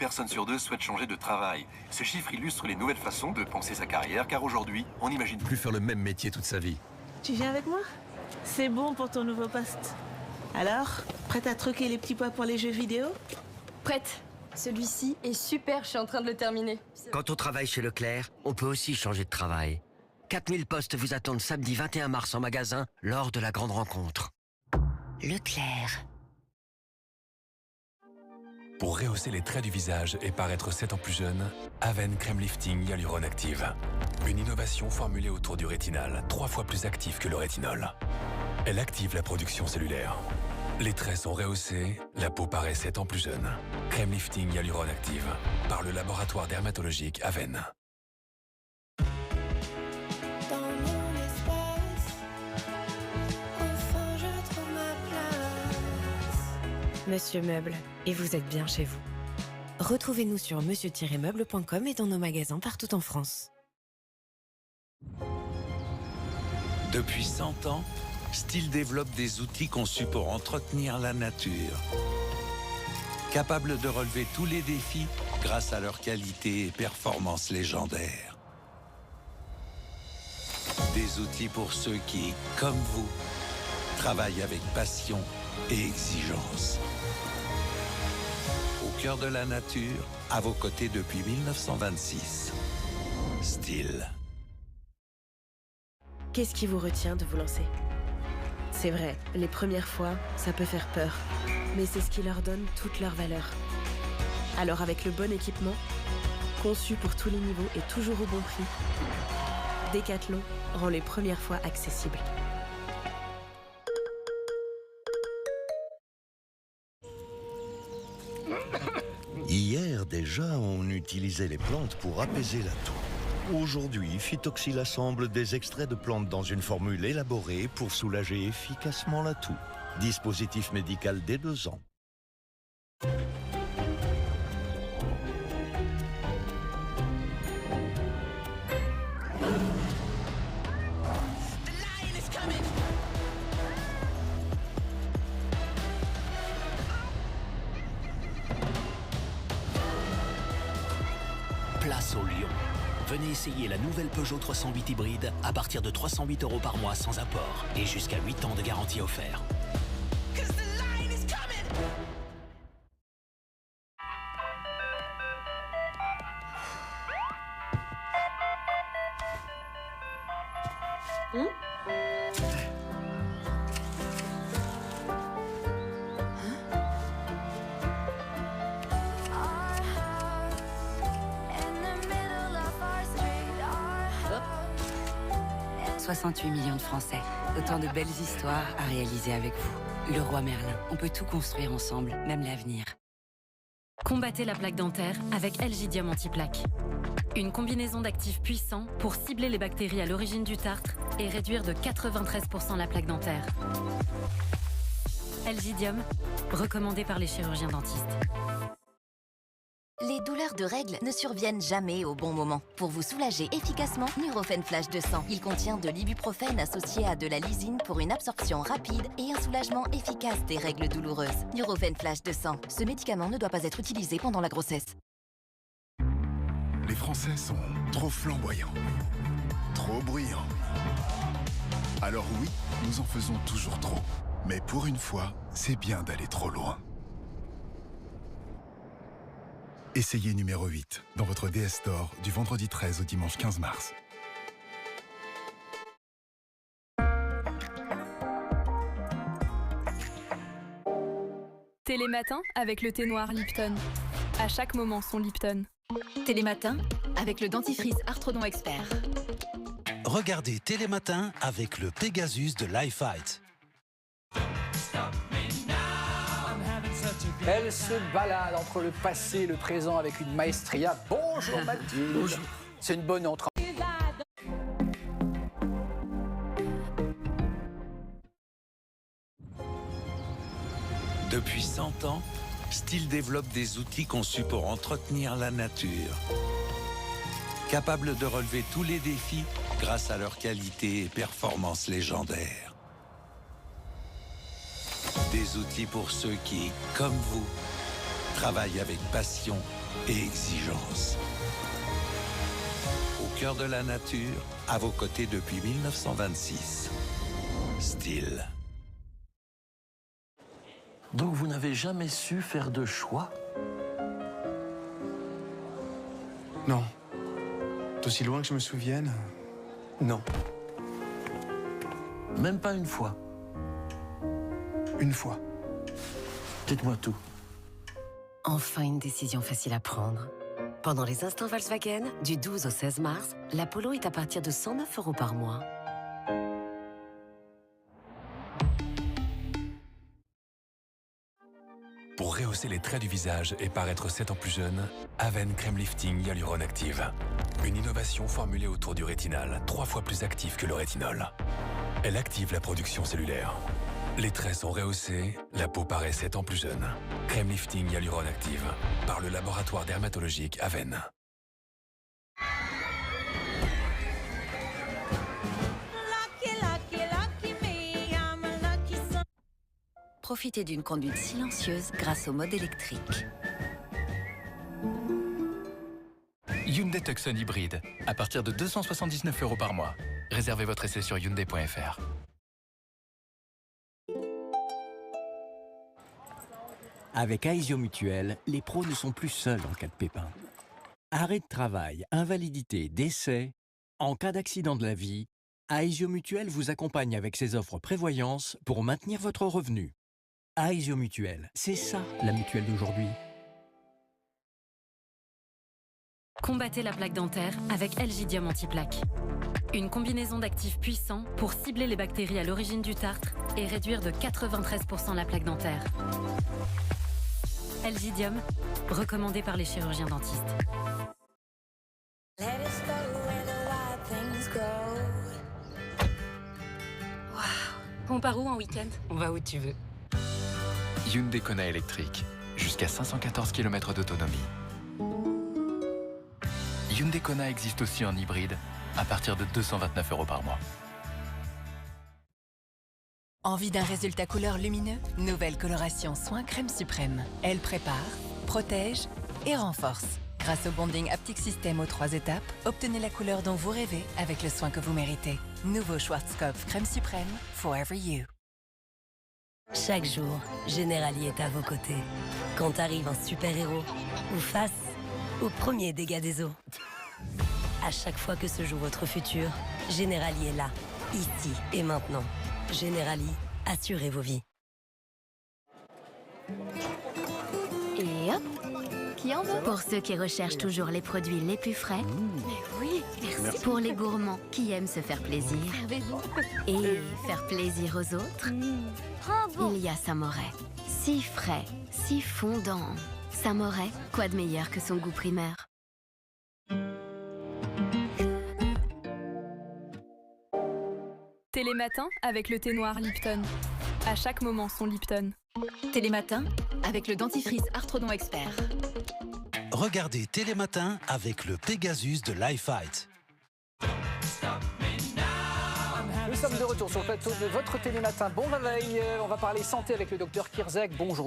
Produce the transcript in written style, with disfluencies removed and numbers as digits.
personne sur deux souhaite changer de travail. Ce chiffre illustre les nouvelles façons de penser sa carrière, car aujourd'hui, on n'imagine plus faire le même métier toute sa vie. Tu viens avec moi? C'est bon pour ton nouveau poste. Alors, prête à troquer les petits pois pour les jeux vidéo? Prête. Celui-ci est super, je suis en train de le terminer. Quant au travail chez Leclerc, on peut aussi changer de travail. 4000 postes vous attendent samedi 21 mars en magasin lors de la grande rencontre. Leclerc. Pour rehausser les traits du visage et paraître 7 ans plus jeune, Aven Crème Lifting Hyaluron Active. Une innovation formulée autour du rétinal, 3 fois plus active que le rétinol. Elle active la production cellulaire. Les traits sont rehaussés, la peau paraît 7 ans plus jeune. Crème Lifting Hyaluron Active, par le laboratoire dermatologique Aven. Monsieur Meuble, et vous êtes bien chez vous. Retrouvez-nous sur monsieur-meuble.com et dans nos magasins partout en France. Depuis 100 ans, Stihl développe des outils conçus pour entretenir la nature. Capables de relever tous les défis grâce à leur qualité et performance légendaires. Des outils pour ceux qui, comme vous, travaillent avec passion et exigence. Au cœur de la nature, à vos côtés depuis 1926. Stihl. Qu'est-ce qui vous retient de vous lancer? C'est vrai, les premières fois, ça peut faire peur. Mais c'est ce qui leur donne toute leur valeur. Alors avec le bon équipement, conçu pour tous les niveaux et toujours au bon prix, Decathlon rend les premières fois accessibles. Hier déjà, on utilisait les plantes pour apaiser la toux. Aujourd'hui, Phytoxyl assemble des extraits de plantes dans une formule élaborée pour soulager efficacement la toux. Dispositif médical dès 2 ans. Place au Lion. Venez essayer la nouvelle Peugeot 308 hybride à partir de 308 € par mois sans apport et jusqu'à 8 ans de garantie offerte. « 68 millions de Français. Autant de belles histoires à réaliser avec vous. Le Roi Merlin. On peut tout construire ensemble, même l'avenir. » Combattez la plaque dentaire avec Elgidium Antiplaque. Une combinaison d'actifs puissants pour cibler les bactéries à l'origine du tartre et réduire de 93% la plaque dentaire. Elgidium, recommandé par les chirurgiens dentistes. Les douleurs de règles ne surviennent jamais au bon moment. Pour vous soulager efficacement, Nurofen Flash 200. Il contient de l'ibuprofène associé à de la lysine pour une absorption rapide et un soulagement efficace des règles douloureuses. Nurofen Flash 200. Ce médicament ne doit pas être utilisé pendant la grossesse. Les Français sont trop flamboyants, trop bruyants. Alors oui, nous en faisons toujours trop. Mais pour une fois, c'est bien d'aller trop loin. Essayez numéro 8 dans votre DS Store du vendredi 13 au dimanche 15 mars. Télématin avec le thé noir Lipton. À chaque moment son Lipton. Télématin avec le dentifrice Arthrodon Expert. Regardez Télématin avec le Pegasus de Lifefight. Elle se balade entre le passé et le présent avec une maestria. Bonjour Mathilde. Bonjour. C'est une bonne entrée. Depuis 100 ans, Stihl développe des outils conçus pour entretenir la nature. Capables de relever tous les défis grâce à leur qualité et performance légendaires. Des outils pour ceux qui, comme vous, travaillent avec passion et exigence. Au cœur de la nature, à vos côtés depuis 1926. Stihl. Donc vous n'avez jamais su faire de choix? Non. D'aussi loin que je me souvienne, non. Même pas une fois? Une fois. Dites-moi tout. Enfin une décision facile à prendre. Pendant les instants Volkswagen, du 12 au 16 mars, la Polo est à partir de 109 € par mois. Pour rehausser les traits du visage et paraître 7 ans plus jeune, Aven Crème Lifting Hyaluron Active. Une innovation formulée autour du rétinal, 3 fois plus active que le rétinol. Elle active la production cellulaire. Les traits sont rehaussés, la peau paraît 7 ans plus jeune. Crème Lifting Hyaluron Active, par le laboratoire dermatologique Aven. Profitez d'une conduite silencieuse grâce au mode électrique. Hyundai Tucson hybride, à partir de 279 € par mois. Réservez votre essai sur hyundai.fr. Avec Aesio Mutuel, les pros ne sont plus seuls en cas de pépin. Arrêt de travail, invalidité, décès. En cas d'accident de la vie, Aesio Mutuel vous accompagne avec ses offres prévoyance pour maintenir votre revenu. Aesio Mutuel, c'est ça la mutuelle d'aujourd'hui. Combattez la plaque dentaire avec Elgidium Antiplaque. Une combinaison d'actifs puissants pour cibler les bactéries à l'origine du tartre et réduire de 93% la plaque dentaire. Elgidium, recommandé par les chirurgiens dentistes. On part où en week-end? On va où tu veux. Hyundai Kona électrique, jusqu'à 514 km d'autonomie. Hyundai Kona existe aussi en hybride, à partir de 229 € par mois. Envie d'un résultat couleur lumineux? Nouvelle coloration Soin Crème Suprême. Elle prépare, protège et renforce. Grâce au bonding Haptic System aux 3 étapes, obtenez la couleur dont vous rêvez avec le soin que vous méritez. Nouveau Schwarzkopf Crème Suprême, Forever You. Chaque jour, Generali est à vos côtés. Quand arrive un super-héros, ou face au premier dégât des eaux. À chaque fois que se joue votre futur, Generali est là, ici et maintenant. Generali, assurez vos vies. Et hop, qui en veut? Pour ceux qui recherchent toujours les produits les plus frais. Oui, merci. Pour les gourmands qui aiment se faire plaisir. Et faire plaisir aux autres. Bravo. Il y a Samoret. Si frais, si fondant. Samoret, quoi de meilleur que son goût primaire? Télématin avec le thé noir Lipton. À chaque moment son Lipton. Télématin avec le dentifrice Arthrodon Expert. Regardez Télématin avec le Pegasus de Lifefight. Nous sommes de retour sur le plateau de votre Télématin. Bon réveil, on va parler santé avec le docteur Kirzek. Bonjour.